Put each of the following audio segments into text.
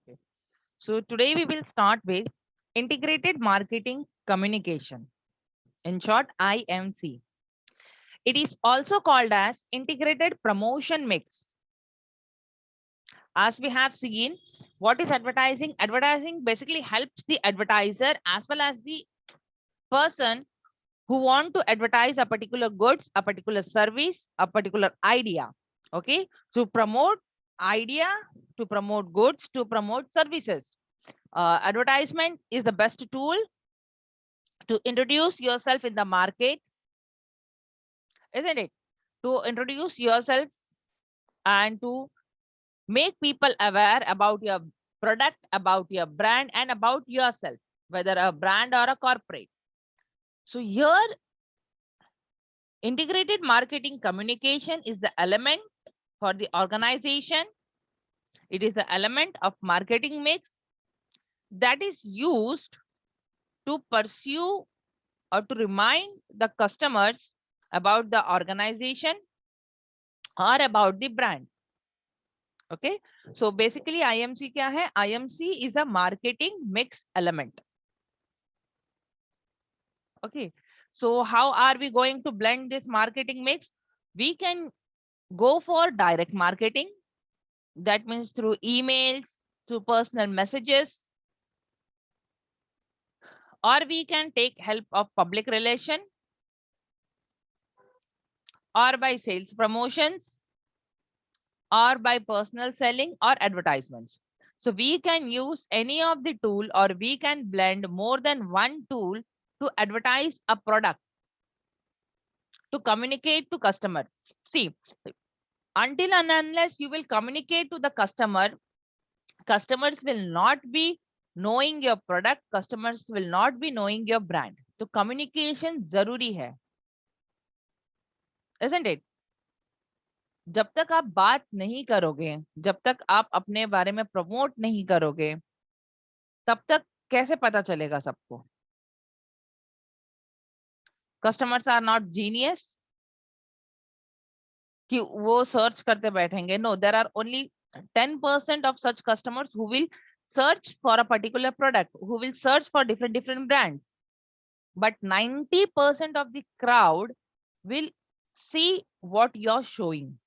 Okay. So today we will start with integrated marketing communication. In short, IMC. It is also called as integrated promotion mix. As we have seen, what is advertising? Advertising basically helps the advertiser as well as the person who want to advertise a particular goods, a particular service, a particular idea. Okay, to promote idea, to promote goods, to promote services. Advertisement is the best tool to introduce yourself in the market, isn't it? To introduce yourself and to make people aware about your product, about your brand, and about yourself, whether a brand or a corporate. So here, integrated marketing communication is the element for the organization. It is the element of marketing mix that is used to pursue or to remind the customers about the organization or about the brand. Okay, so basically IMC kya hai? IMC is a marketing mix element. Okay, so how are we going to blend this marketing mix? We can go for direct marketing. That means through emails, through personal messages, or we can take help of public relation, or by sales promotions, or by personal selling or advertisements. So we can use any of the tool, or we can blend more than one tool to advertise a product, to communicate to customer. See, until and unless you will communicate to the customer, customers will not be knowing your product, customers will not be knowing your brand. So communication zaruri hai, isn't it? जब तक आप बात नहीं करोगे, जब तक आप अपने बारे में प्रमोट नहीं करोगे, तब तक कैसे पता चलेगा सबको? कस्टमर्स आर नॉट जीनियस कि वो सर्च करते बैठेंगे. No, there are only 10% of such customers who will search for a particular product, who will search for different brands, but 90% of the crowd will see what you're showing.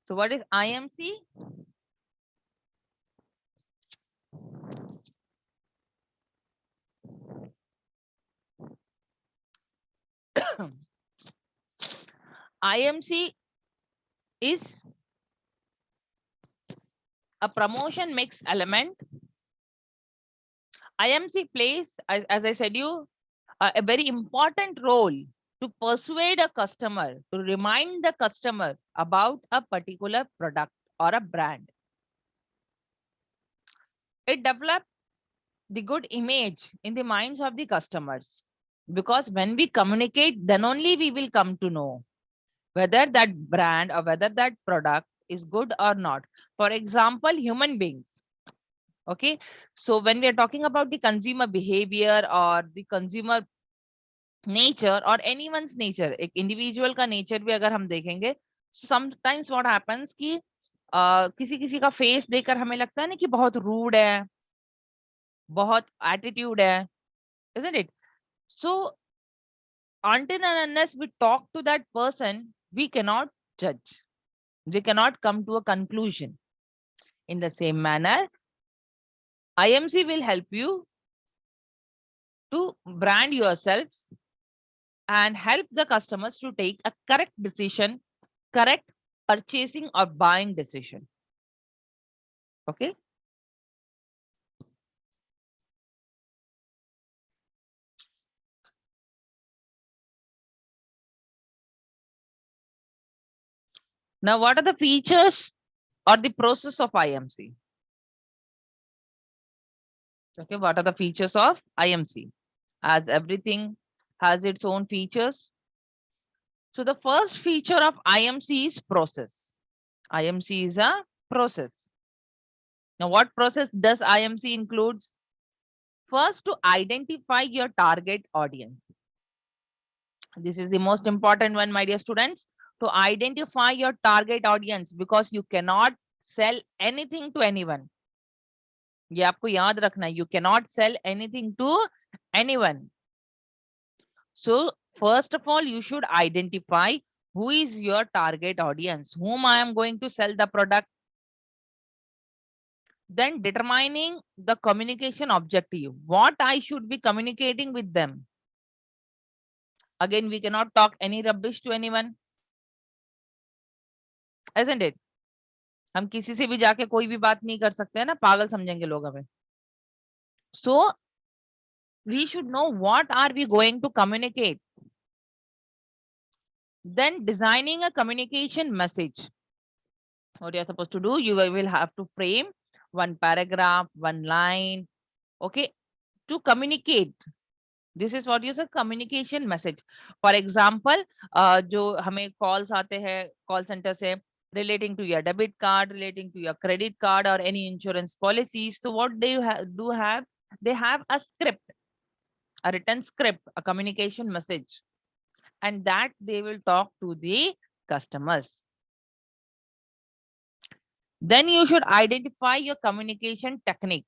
So what is IMC? IMC is a promotion mix element. IMC plays, as I said you, a very important role to persuade a customer, to remind the customer about a particular product or a brand. It develops the good image in the minds of the customers, because when we communicate, then only we will come to know whether that brand or whether that product is good or not. For example, human beings. Okay, so when we are talking about the consumer behavior or the consumer nature or anyone's nature, एक individual का nature भी अगर हम देखेंगे, sometimes what happens कि किसी किसी का face देखकर हमें लगता है ना कि बहुत rude है, बहुत attitude है, isn't it? So until and unless we talk to that person, we cannot judge. We cannot come to a conclusion. In the same manner, IMC will help you to brand yourself and help the customers to take a correct decision, correct purchasing or buying decision. Okay. Now, what are the features or the process of IMC? Okay, what are the features of IMC? As everything has its own features. So the first feature of IMC is process. IMC is a process. Now, what process does IMC includes? First, to identify your target audience. This is the most important one, my dear students, to identify your target audience, because you cannot sell anything to anyone. ये आपको याद रखना है, you cannot sell anything to anyone. So first of all, you should identify who is your target audience, whom I am going to sell the product. Then determining the communication objective, what I should be communicating with them. Again, we cannot talk any rubbish to anyone, isn't it? हम किसी से भी जाके कोई भी बात नहीं कर सकते हैं ना, पागल समझेंगे लोग हमें. So we should know what are we going to communicate. Then designing a communication message. What you're supposed to do, you will have to frame one paragraph, one line, okay, to communicate. This is what is a communication message. For example, जो हमें calls आते हैं call center से, relating to your debit card, relating to your credit card, or any insurance policies. So what they have, they have a script, a written script, a communication message, and that they will talk to the customers. Then you should identify your communication technique.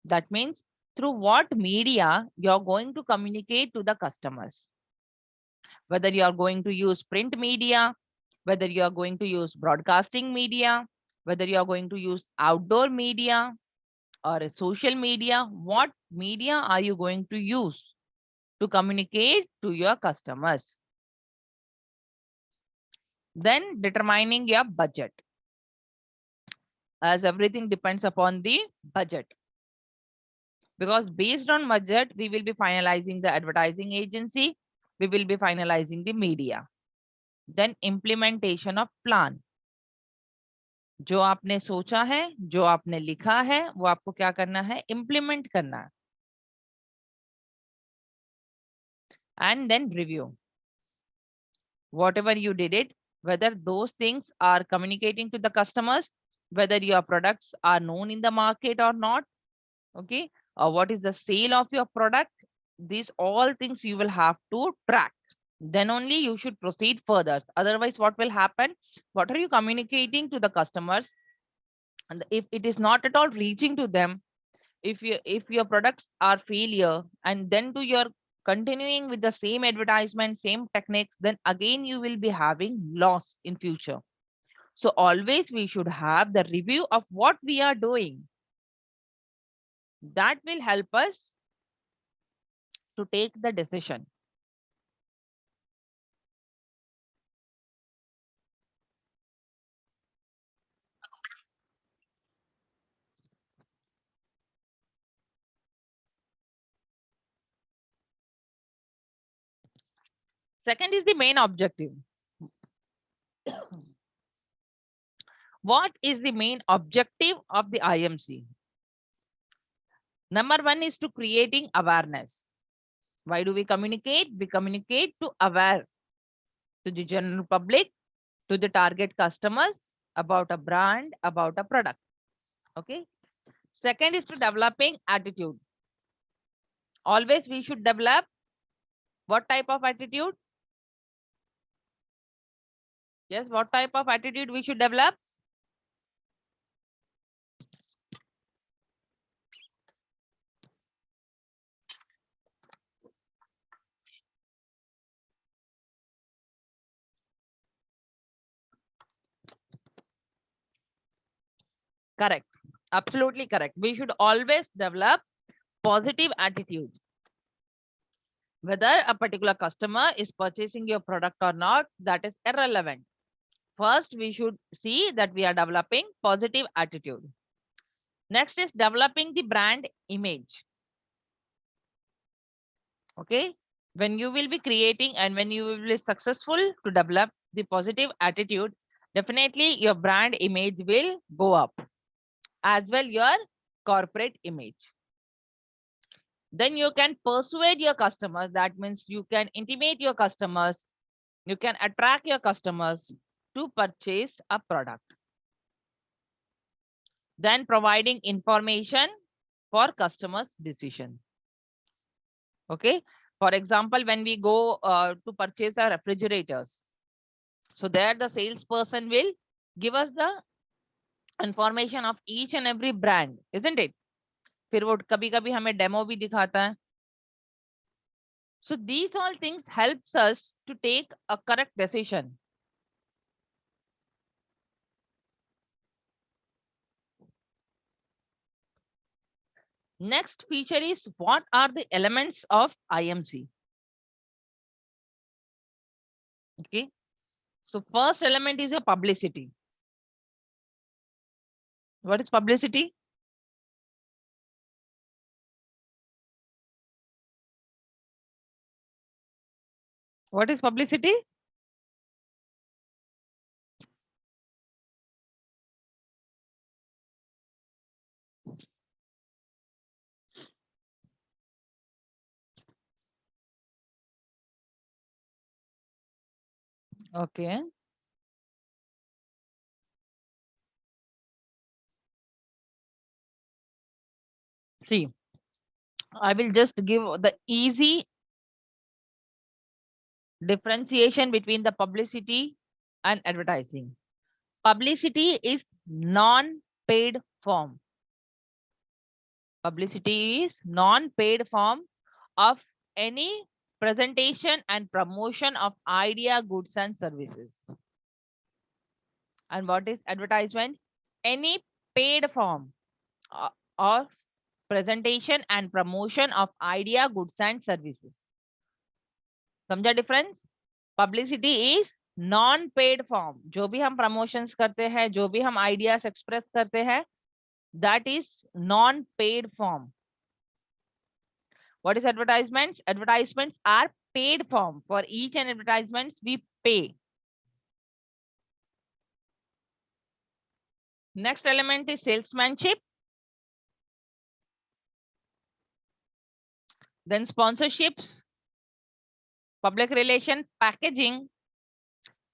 That means through what media you're going to communicate to the customers. Whether you are going to use print media, whether you are going to use broadcasting media, whether you are going to use outdoor media or a social media, what media are you going to use to communicate to your customers? Then determining your budget, as everything depends upon the budget. Because based on budget, we will be finalizing the advertising agency, we will be finalizing the media. Then implementation of plan. जो आपने सोचा है, जो आपने लिखा है, वो आपको क्या करना है, implement करना है. And then review. Whatever you did it, whether those things are communicating to the customers, whether your products are known in the market or not, okay, or what is the sale of your product, these all things you will have to track. Then only you should proceed further. Otherwise, what will happen? What are you communicating to the customers? And if it is not at all reaching to them, if your products are failure, and then to your continuing with the same advertisement, same techniques, then again you will be having loss in future. So always we should have the review of what we are doing. That will help us to take the decision. Second is the main objective. What is the main objective of the IMC? Number one is to creating awareness. Why do we communicate? We communicate to aware to the general public, to the target customers about a brand, about a product. Okay. Second is to developing attitude. Always we should develop what type of attitude? Yes, what type of attitude we should develop? Correct. Absolutely correct. We should always develop positive attitude. Whether a particular customer is purchasing your product or not, that is irrelevant. First, we should see that we are developing positive attitude. Next is developing the brand image. Okay. When you will be creating and when you will be successful to develop the positive attitude, definitely your brand image will go up, as well your corporate image. Then you can persuade your customers. That means you can intimate your customers, you can attract your customers to purchase a product. Then providing information for customers' decision. Okay. For example, when we go to purchase our refrigerators, so there the salesperson will give us the information of each and every brand, isn't it? फिर वो कभी कभी हमें demo भी दिखाता है. So these all things helps us to take a correct decision. Next feature is what are the elements of IMC? Okay. So first element is a publicity. What is publicity? What is publicity? Okay. See, I will just give the easy differentiation between the publicity and advertising. Publicity is non-paid form. Publicity is non-paid form of any presentation and promotion of idea, goods and services. And what is advertisement? Any paid form of presentation and promotion of idea, goods and services. समझा difference? Publicity is non paid form. जो भी हम promotions करते हैं, जो भी हम ideas express करते हैं, that is non paid form. What is advertisements? Advertisements are paid form. For each and advertisements we pay. Next element is salesmanship, then sponsorships, public relation, packaging.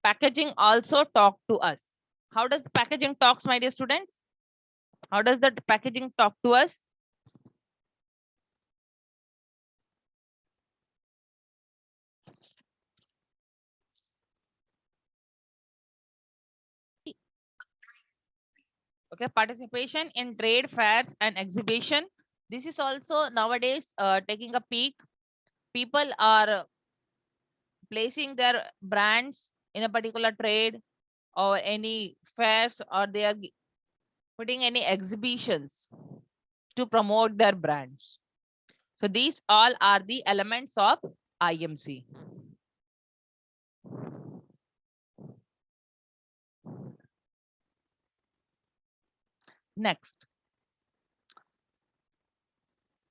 Packaging also talk to us. How does the packaging talks, my dear students? How does the packaging talk to us? Okay, participation in trade fairs and exhibition. This is also nowadays taking a peak. People are placing their brands in a particular trade or any fairs, or they are putting any exhibitions to promote their brands. So these all are the elements of IMC. Next,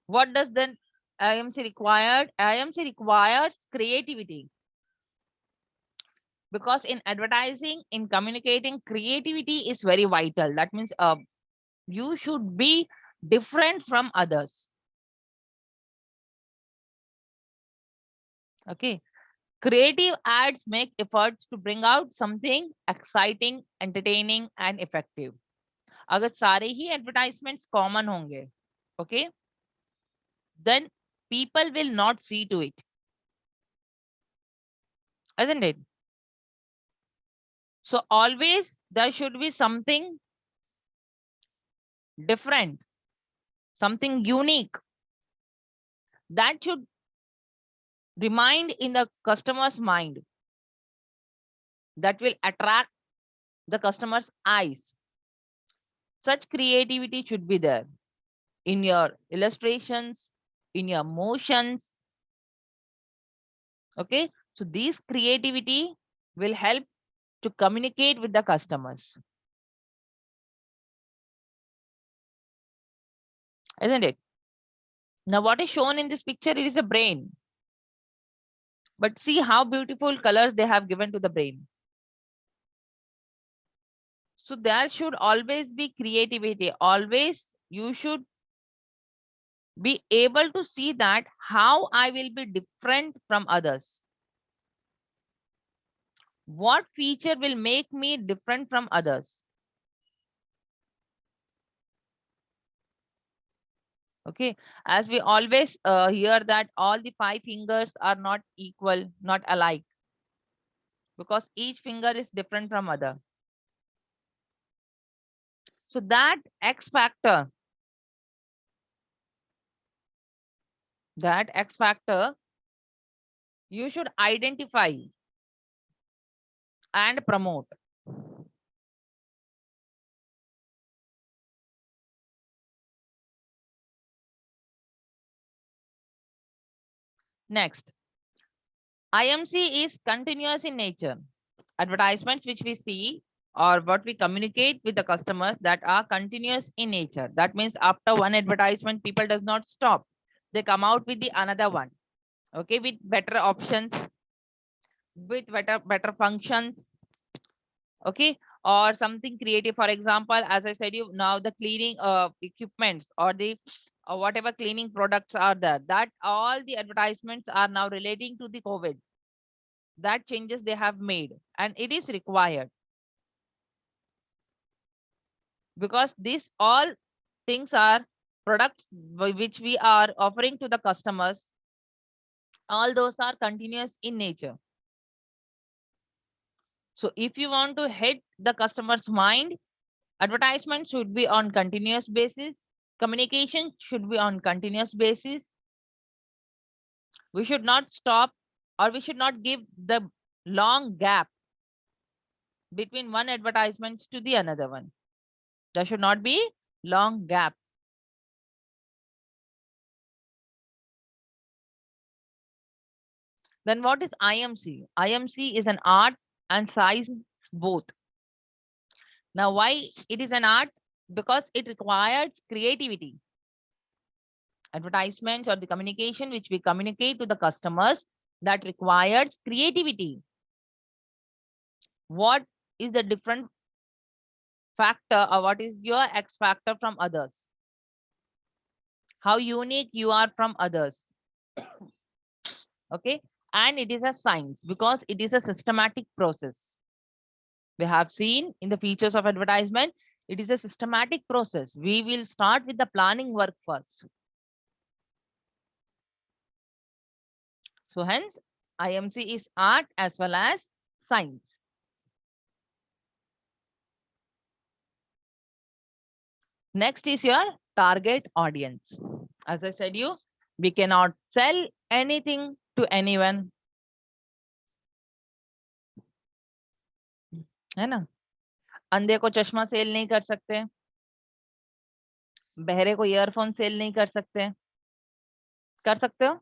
what does then IMC required? IMC requires creativity. Because in advertising, in communicating, creativity is very vital. That means you should be different from others. Okay. Creative ads make efforts to bring out something exciting, entertaining and effective. अगर सारे ही advertisements common होंगे, okay, then people will not see to it, isn't it? So always there should be something different, something unique that should remind in the customer's mind, that will attract the customer's eyes. Such creativity should be there in your illustrations, in your motions. Okay, so this creativity will help to communicate with the customers, isn't it? Now what is shown in this picture, it is a brain, but see how beautiful colors they have given to the brain. So there should always be creativity. Always you should be able to see that how I will be different from others. What feature will make me different from others? Okay, as we always hear that all the 5 fingers are not equal, not alike, because each finger is different from other. So that X factor, you should identify and promote. Next, IMC is continuous in nature. Advertisements which we see or what we communicate with the customers that are continuous in nature. That means after one advertisement, people does not stop. They come out with the another one. Okay, with better options, with better functions. Okay, or something creative. For example, as I said, you now the cleaning equipments or the whatever cleaning products are there, that all the advertisements are now relating to the COVID. That changes they have made, and it is required because these all things are products which we are offering to the customers. All those are continuous in nature. So if you want to hit the customer's mind, advertisement should be on continuous basis. Communication should be on continuous basis. We should not stop, or we should not give the long gap between one advertisement to the another one. There should not be long gap. Then what is IMC? IMC is an art and science both. Now, why it is an art? Because it requires creativity. Advertisements or the communication which we communicate to the customers, that requires creativity. What is the different factor, or what is your X factor from others? How unique you are from others. Okay, and it is a science because it is a systematic process. We have seen in the features of advertisement, it is a systematic process. We will start with the planning work first. So hence, IMC is art as well as science. Next is your target audience. As I said you, we cannot sell anything to anyone. है ना? अंधे को चश्मा cell नहीं कर सकते, बहरे को ईयरफोन सेल नहीं कर सकते. कर सकते हो?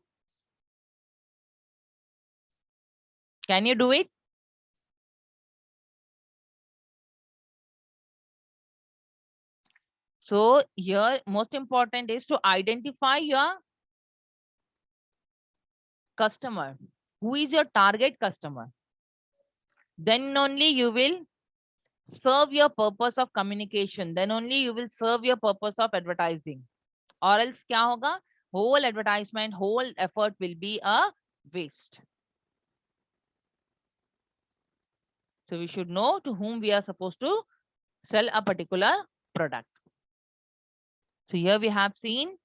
Can you do it? So here most important is to identify your customer. Who is your target customer? Then only you will serve your purpose of communication. Then only you will serve your purpose of advertising. Or else kya hoga? Whole advertisement, whole effort will be a waste. So we should know to whom we are supposed to sell a particular product. So here we have seen